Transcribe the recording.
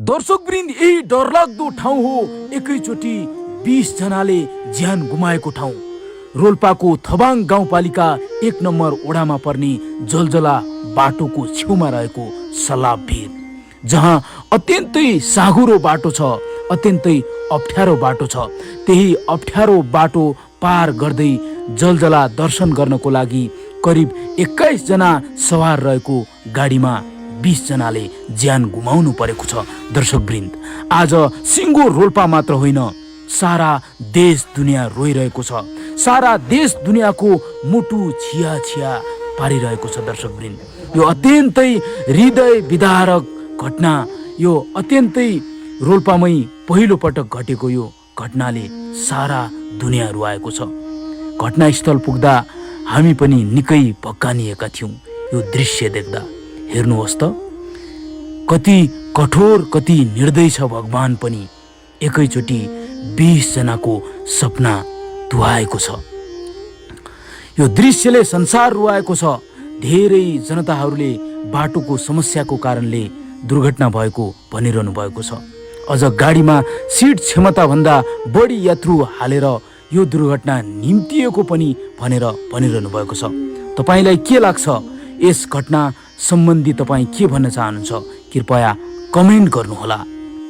दर्शकवृन्द, यही डरलाग्दो ठाउँ हो एकैचोटि 20 जनाले ज्यान गुमाएको ठाउँ। रोल्पाको थबाङ गाउँपालिका 1 नम्बर ओडामा पर्ने जलजला बाटोको छेउमा रहेको सलाब भिर, जहाँ अत्यन्तै साँघुरो बाटो छ, अत्यन्तै अप्ठ्यारो बाटो छ। त्यही अप्ठ्यारो बाटो पार गर्दै जलजला दर्शन गर्नको लागि करिब 21 जना सवार रहेको गाडीमा 20 जनाले ज्यान गुमाउनु परेको छ। दर्शकवृन्द, आज सिङ्गो रोल्पा मात्र होइन, सारा देश दुनियाँ रोइरहेको छ। सारा देश दुनियाँको मुटु छिया छिया पारिरहेको छ। दर्शकवृन्द, यो अत्यन्तै हृदय विदारक घटना, यो अत्यन्तै रोल्पामै पहिलो पटक घटेको यो घटनाले सारा दुनियाँ रुवाएको छ। घटनास्थल पुग्दा हामी पनि निकै भक्कानिएका थियौँ यो दृश्य देख्दा। हेर्नुहोस् त, कति कठोर, कति निर्दय छ भगवान पनि एकैचोटि 20 जनाको सपना धुवाएको छ। यो दृश्यले संसार रुवाएको छ। धेरै जनताहरूले बाटोको समस्याको कारणले दुर्घटना भएको भनिरहनु भएको छ। अझ गाडीमा सिट क्षमताभन्दा बढी यात्रु हालेर यो दुर्घटना निम्तिएको पनि भनेर भनिरहनु भएको छ। तपाईलाई के लाग्छ? यस घटना सम्बन्धी तपाईँ के भन्न चाहनुहुन्छ? कृपया कमेन्ट गर्नुहोला।